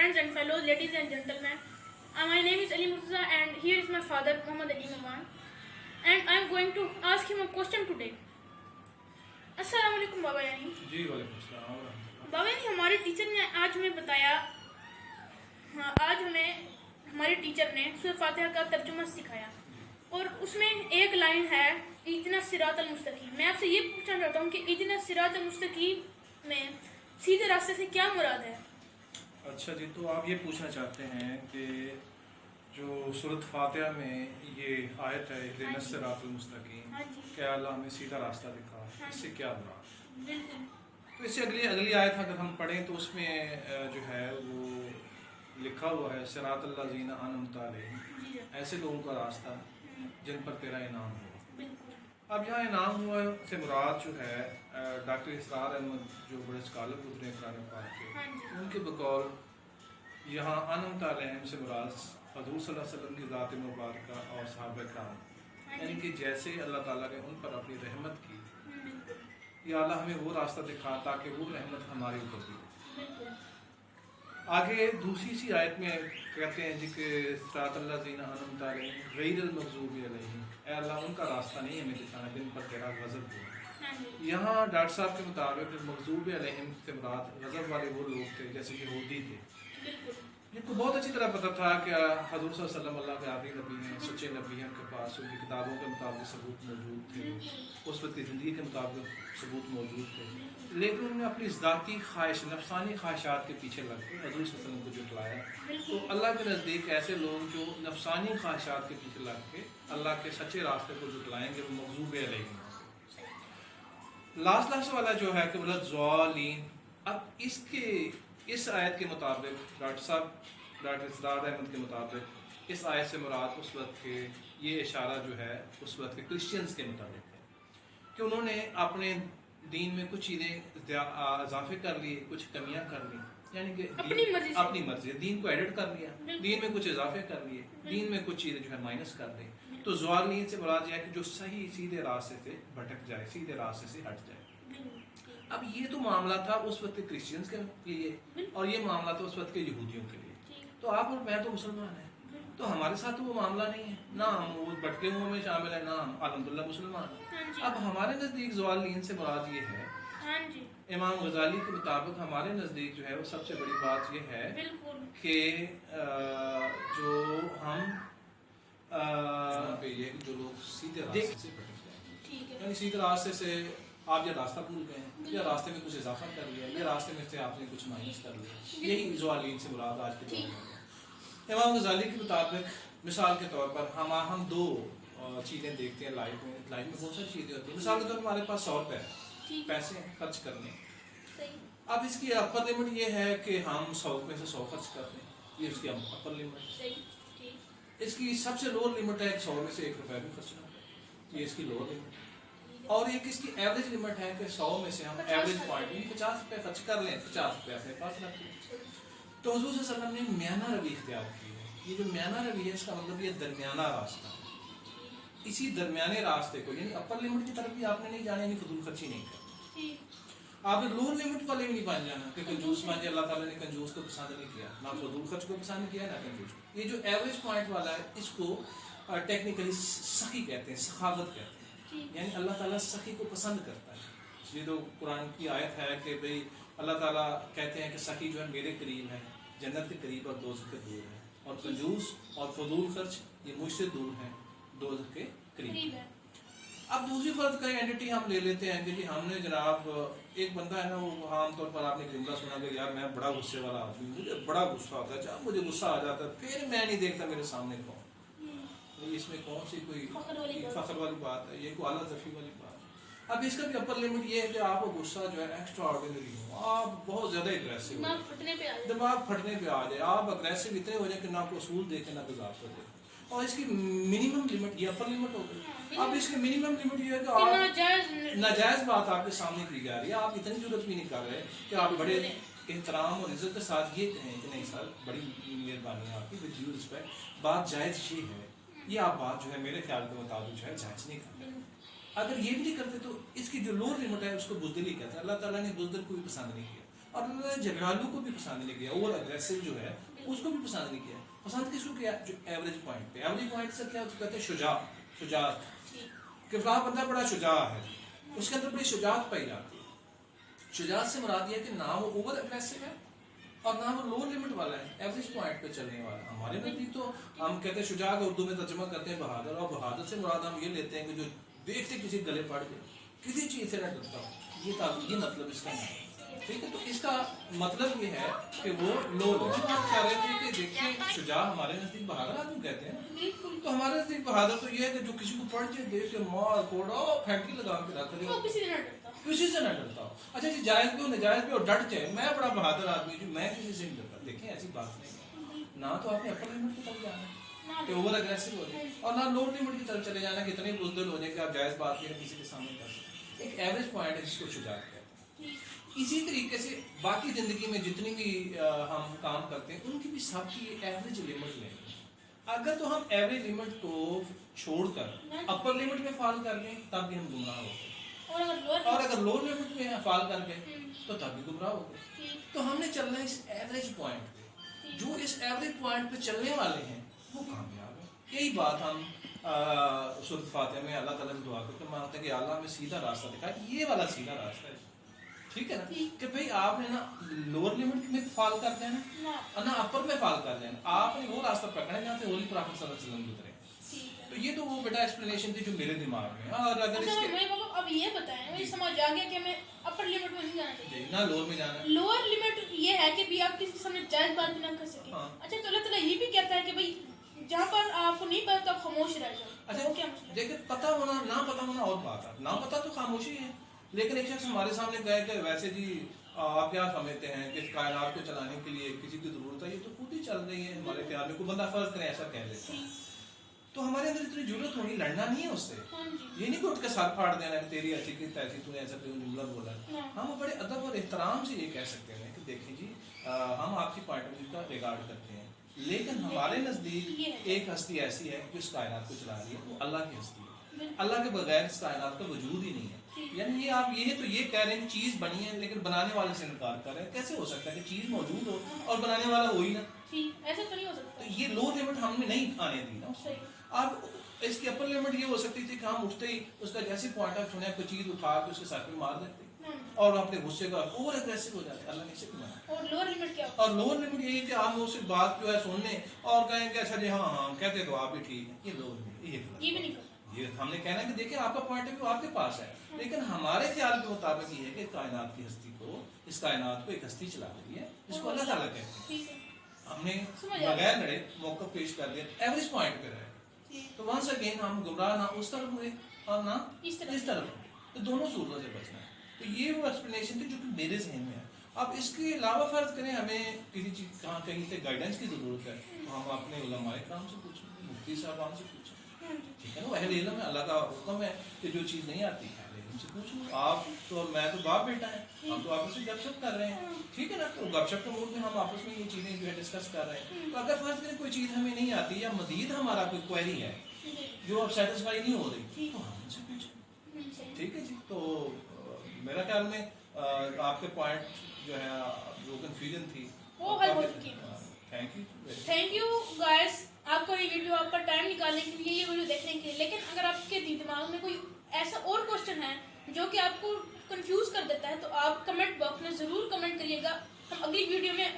friends and fellows, ladies and gentlemen. My name is Ali Murtaza and here is my father, Muhammad Ali Maman. And I am going to ask him a question today. अस्सलाम वालेकुम बाबा यानी। जी वालेकुम सलाम। बाबा यानी हमारे teacher ने आज हमें बताया, आज हमें हमारे टीचर ने सूरह फातिहा का तर्जुमा सिखाया और उसमें एक लाइन है इजना सिरातल मुस्तकीम। मैं आपसे ये पूछना चाहता हूँ कि इजना सिरातल मुस्तकीम में सीधे रास्ते से क्या मुराद है? अच्छा जी, तो आप ये पूछना चाहते हैं कि जो सूरत फातिहा में ये आयत है इहदिना सिरातल मुस्तकीम, क्या अल्लाह हमें सीधा रास्ता दिखा, इससे क्या मुराद? बिल्कुल। तो इससे अगली आयत अगर हम पढ़ें तो उसमें जो है वो लिखा हुआ है सिरातल लज़ीना अनअमता अलैहिम, ऐसे लोगों का रास्ता जिन पर तेरा इनाम हुआ। अब यहाँ इनाम हुआ से मुराद जो है डॉक्टर इसरार अहमद जो बड़े स्कॉलर गुजरे कुरान पाक के, उनके बकौल यहाँ अनअमता अलैहिम से मुराद हज़ूर सल्लल्लाहु अलैहि वसल्लम की ज़ात मुबारका और सहाबा किराम, यानी कि जैसे अल्लाह ताला ने उन पर अपनी रहमत की, या अल्लाह हमें वो रास्ता दिखा ताकि वो रहमत हमारे ऊपर भी। आगे दूसरी सी आयत में कहते हैं जी कि सिरातल लज़ीना अनअमता अलैहिम गैरिल मग़ज़ूबि अलैहिम, ऐ अल्लाह उनका रास्ता नहीं हमें दिखाना जिन पर तेरा गज़ब हुआ। यहाँ डॉक्टर साहब के मुताबिक मग़ज़ूबि अलैहिम से मुराद गज़ब वाले वो लोग थे जैसे यहूदी थे, जिनको बहुत अच्छी तरह पता था कि हज़ूर सल्लल्लाहु अलैहि वसल्लम अल्लाह के आखिरी नबी हैं, सच्चे नबी हैं, उनके पास उनकी किताबों के मुताबिक सबूत मौजूद थे, उस वक्त की ज़िंदगी के मुताबिक सबूत मौजूद थे, लेकिन उन्होंने अपनी ज़ाती ख्वाहिश नफसानी ख्वाहिशात के पीछे लग के हज़ूर सल्लल्लाहु अलैहि वसल्लम को जुटलाया। तो अल्लाह के नज़दीक ऐसे लोग जो नफसानी ख्वाहिशात के पीछे लग के अल्लाह के सच्चे रास्ते को जुटलाएंगे वो मग़ज़ूब अलैहिम। लास्ट वाला जो है कि वलज़्ज़ालीन, अब इसके इस आयत के मुताबिक डॉक्टर इसरार अहमद के मुताबिक इस आयत से मुराद उस वक्त के ये इशारा जो है उस वक्त के क्रिश्चियंस के मुताबिक है कि उन्होंने अपने दीन में कुछ चीज़ें इजाफे कर लिए, कुछ कमियां कर ली, यानी कि अपनी मर्जी दीन को एडिट कर लिया, दीन में कुछ इजाफे कर लिए, दीन में कुछ चीज़ें जो है माइनस कर दी। तो ज़्वालीन से मुराद यह है कि जो सही सीधे रास्ते से भटक जाए, सीधे रास्ते से हट जाए। अब ये तो मामला था उस वक्त के क्रिश्चियंस के लिए और ये मामला था उस वक्त के यहूदियों के लिए। तो आप और मैं तो मुसलमान हैं, तो हमारे साथ तो वो मामला नहीं है, ना हम वो भटके हुए में शामिल है, ना हम अल्हम्दुलिल्लाह मुसलमान हैं। अब हमारे नज़दीक ज़वालीन से मुराद ये है, इमाम गज़ाली के मुताबिक हमारे नज़दीक जो है वो सबसे बड़ी बात ये है कि जो हम ये जो लोग सीधे रास्ते से भटक जाए, यानी सीधे रास्ते से आप या रास्ता भूल गए या रास्ते में कुछ इजाफा कर लिया या रास्ते में से आपने कुछ माइनस कर लिया, यही ज़वालीन से मुराद आज के दौर में। इमाम गज़ाली के मुताबिक मिसाल के तौर पर हम दो चीज़ें देखते हैं लाइफ में बहुत सारी चीज़ें होती हैं। मिसाल के तौर पर हमारे पास 100 रुपये पैसे खर्च करने, अब इसकी अपर लिमिट ये है कि हम 100 रुपये से 100 खर्च कर दें, ये उसकी अपर लिमिट। इसकी सबसे लोअर लिमिट है 100 में से 1 रुपया भी खर्च ना, ये इसकी लोअर लिमिट। और एक इसकी एवरेज लिमिट है कि 100 में से हम एवरेज पॉइंट 50 रुपये खर्च कर लें, 50 रुपये अपने पास रख लें। तो हुज़ूर सल्लल्लाहु अलैहि वसल्लम ने म्याना रवि इख्तियार की है। ये जो म्याना रवि है इसका मतलब ये दरमियाना रास्ता है। इसी दरमियाने रास्ते को यानी अपर लिमिट की तरफ भी आपने नहीं जाना, यानी फजूल खर्ची नहीं करनी, आपने लोअर लिमिट वाले भी नहीं बन जाना कि कंजूस मान, अल्लाह ताला ने कंजूस को पसंद नहीं किया, ना फजूल खर्च को पसंद किया ना कंजूस। ये जो एवरेज पॉइंट वाला है इसको टेक्निकली सखी कहते हैं, सखावत कहते हैं, यानी अल्लाह ताला सखी को पसंद करता है। इसलिए तो कुरान की आयत है कि भाई अल्लाह ताला कहते हैं कि सखी जो है मेरे करीब है, जन्नत के करीब और दोज़ख के दूर है, और कंजूस और फजूल खर्च ये मुझसे दूर है, दोज़ख के करीब है। अब दूसरी फर्द का एंटिटी हम ले लेते हैं कि जी हमने जनाब एक बंदा है ना, वो आमतौर पर आपने जुमला सुना कि यार मैं बड़ा गुस्से वाला आदमी, मुझे बड़ा गुस्सा आता है, जब मुझे गुस्सा आ जाता है फिर मैं नहीं देखता मेरे सामने कौन, इसमें कौन सी कोई फख्र वाली बात है, ये कोई आला ज़फ़ी वाली बात है। अब इसका भी अपर लिमिट ये है कि आपको गुस्सा जो है एक्स्ट्रा ऑर्डिनरी हो, आप बहुत ज़्यादा एग्रेसिव, दिमाग फटने पे आ जाए, आप अग्रेसिव इतने हो जाए कि ना आपको उसूल देखे ना गुजारते देखे। और इसकी मिनिमम लिमिट ये अपर लिमिट हो गई। अब इसकी मिनिमम लिमिट ये है कि आप नाजायज़ बात आपके सामने की जा रही है, आप इतनी जरूरत भी नहीं कर रहे कि आप बड़े एहतराम और इज्जत के साथ ये कहें कि नहीं सर बड़ी मेहरबानी है आपकी, विद ड्यू रिस्पेक्ट, बात जायज़ ये है, ये आप बात जो है मेरे ख्याल के मुताबिक जो है जायज़ नहीं करते। अगर ये भी नहीं करते तो इसकी जो लोअर लिमिट है उसको बुज़दिली कहते हैं। अल्लाह ताला ने बुज़दिल को भी पसंद नहीं किया। اور اللہ نے جھگڑالو کو بھی پسند نہیں کیا, اوور اگریسو جو ہے اس کو بھی پسند نہیں کیا. پسند کس کو کیا؟ جو ایوریج پوائنٹ پہ. ایوریج پوائنٹ سے کیا کہتے ہیں؟ شجاعت, کہ فلاں بندہ بڑا شجاع ہے, اس کے اندر بڑی شجاعت پائی جاتی ہے. شجاعت سے مراد یہ ہے کہ نہ وہ اوور اگریسو ہے اور نہ وہ لو لمٹ والا ہے, ایوریج پوائنٹ پہ چلنے والا. ہمارے نزدیک تو ہم کہتے ہیں شجاع کا اردو میں ترجمہ کرتے ہیں بہادر, اور بہادر سے مراد ہم یہ لیتے ہیں کہ جو دیکھتے کسی گلے پڑ گئے, کسی چیز سے نہ ڈرتا ہو, یہ مطلب اس کا ہے. ٹھیک ہے, تو اس کا مطلب یہ ہے کہ وہ لو لمٹ. آپ کہہ رہے تھے کہ دیکھیں شجاع ہمارے نزدیک بہادر آدمی کہتے ہیں, تو ہمارے نزدیک بہادر تو یہ ہے کہ جو کسی کو پڑھ جائے دیکھ کے مار کوڑا پھینٹی لگا کے رکھ دے, کسی سے نہ ڈرتا ہو. اچھا جی جائز پہ ہو نجائز پہ ہو ڈٹ جائے, میں بڑا بہادر آدمی جو میں کسی سے نہیں ڈرتا. دیکھیں ایسی بات نہیں, نہ تو آپ نے اپر لمٹ کی طرف جانا ہے کہ اوور اگریسو ہو جائے, اور نہ لو لمٹ کی طرف چلے جانا کہ اتنے بزدل ہو جائے کہ آپ جائز بات نہیں کسی کے سامنے کر سکیں. ایک ایوریج پوائنٹ ہے جس کو شجاعت کہتے ہیں. اسی طریقے سے باقی زندگی میں جتنی بھی ہم کام کرتے ہیں ان کی بھی سب کی ایوریج لمٹ لیں. اگر تو ہم ایوریج لمٹ کو چھوڑ کر اپر لمٹ میں فال کر لیں تب بھی ہم گمراہ ہو گئے, اور اگر لو لمٹ میں فال کر گئے تو تب بھی گمراہ ہو گئے. تو ہم نے چلنا ہے اس ایوریج پوائنٹ پہ. جو اس ایوریج پوائنٹ پہ چلنے والے ہیں وہ کامیاب ہیں. یہی بات ہم سورۃ فاتحہ میں اللہ تعالیٰ سے دعا کر کے مانگتے ہیں کہ اللہ ہمیں سیدھا راستہ دکھا, یہ والا سیدھا راستہ ہے. ٹھیک ہے نا, کہ بھئی آپ نے نا لوور لمٹ میں فال کر دینا اور نہ اپر میں فال کر دینا, آپ نے وہ راستہ پکڑنا ہے جہاں سے ہولی پرافٹ صلی اللہ علیہ وسلم گزرے. تو یہ تو وہ بیٹا ایکسپلینیشن تھی جو میرے دماغ میں. اور اگر اس کے اب یہ بتائیں, مجھے سمجھ آ گیا کہ ہمیں اپر لمٹ میں نہیں جانا چاہیے, نہ لوور میں جانا. لوور لمٹ یہ ہے کہ بھی آپ کسی کے سامنے جائز بات بھی نہ کر سکیں. اچھا تو اللہ تعالیٰ یہ بھی کہتا ہے کہ بھئی جہاں پر آپ کو نہیں پتا تو آپ خاموش رہ جاؤ. اچھا دیکھیں, پتہ ہونا نہ پتہ ہونا اور بات ہے. نہ پتہ تو خاموشی ہے, لیکن ایک شخص ہمارے سامنے کہے کہ ویسے جی آپ کیا سمجھتے ہیں کہ اس کائنات کو چلانے کے لیے کسی کی ضرورت ہے, یہ تو خود ہی چل رہی ہے ہمارے خیال میں. کوئی بندہ فرض کرے ایسا کہہ دیتا ہے تو ہمارے اندر اتنی ضرورت ہوگی لڑنا نہیں ہے اس سے. یہ نہیں کہ اٹھ کے سر پھاڑ دینا کہ تیری ایسی کی تیسی, تو نے ایسا کوئی جملہ بولا. ہم بڑے ادب اور احترام سے یہ کہہ سکتے ہیں کہ دیکھیں جی ہم آپ کی پوائنٹ آف ویو کا ریگارڈ کرتے ہیں, لیکن ہمارے نزدیک ایک ہستی ایسی ہے جو اس کائنات کو چلا رہی ہے, وہ اللہ کی ہستی ہے. اللہ کے بغیر اس کائنات کا وجود ہی نہیں ہے. یعنی یہ آپ یہ تو یہ کہہ رہے ہیں چیز بنی ہے لیکن بنانے والے سے انکار کر رہے ہیں. کیسے ہو سکتا ہے کہ چیز موجود ہو اور بنانے والا ہو ہی نا؟ ایسا تو نہیں ہو سکتا. تو یہ لو لمٹ ہم نے نہیں آنے دی نا. اب اس کی اپر لمٹ یہ ہو سکتی تھی کہ ہم اٹھتے ہی اس کا جیسی پوائنٹ آف سنے کوئی چیز اٹھا کے اس کے ساتھ میں مار دیتے اور اپنے غصے کا اوور اگریسو ہو جاتے. اللہ نے اسے کیا. اور لوور لمٹ کیا؟ اور لوور لمٹ یہ ہے کہ ہم اس بات جو ہے سننے اور کہیں کہ اچھا جی ہاں کہتے تو آپ بھی ٹھیک ہیں. یہ لوور لمٹ, یہ بھی نہیں کرتا. یہ ہم نے کہنا ہے کہ دیکھیں آپ کا پوائنٹ آف ویو آپ کے پاس ہے, لیکن ہمارے خیال کے مطابق یہ ہے کہ کائنات کی ہستی کو, اس کائنات کو ایک ہستی چلا رہی ہے, اس کو اللہ تعالیٰ کہتے ہیں. ہم نے بغیر لڑے موقع پیش کر دیا, ایوریج پوائنٹ پہ رہے. تو ونس اگین ہم گمراہ نہ اس طرف ہوئے اور نہ اس طرف, تو دونوں صورتوں سے بچنا ہے. تو یہ وہ ایکسپلینیشن تھی جو کہ میرے ذہن میں ہے. اب اس کے علاوہ فرض کریں ہمیں کسی چیز کہیں سے گائیڈنس کی ضرورت ہے تو ہم اپنے علماء کرام سے پوچھیں, مفتی صاحبان سے پوچھیں. ٹھیک ہے نا, اہل علم ہے, اللہ کا حکم ہے کہ جو چیز نہیں آتی اہل علم سے پوچھ لو. آپ تو میں تو باپ بیٹا ہے, ہم تو آپس میں گپ شپ کر رہے ہیں. ٹھیک ہے نا, تو گپ شپ کے موڈ میں ہم آپس میں یہ چیزیں جو ہے ڈسکس کر رہے ہیں. تو اگر فرض کریں کوئی چیز ہمیں نہیں آتی یا مزید ہمارا کوئی کوئری ہے جو اب سیٹسفائی نہیں ہو رہی تو ہم ان سے پوچھیں. ٹھیک ہے جی. تو میرا خیال میں آپ کے پوائنٹ جو ہے جو کنفیوژن تھی وہ حل ہو چکی ہے. تھینک یو گائز آپ کو یہ ویڈیو آپ کا ٹائم نکالنے کے لیے, یہ ویڈیو دیکھنے کے لیے. لیکن اگر آپ کے دماغ میں کوئی ایسا اور کوشچن ہے جو کہ آپ کو کنفیوز کر دیتا ہے تو آپ کمنٹ باکس میں ضرور کمنٹ کریے گا. ہم اگلی ویڈیو میں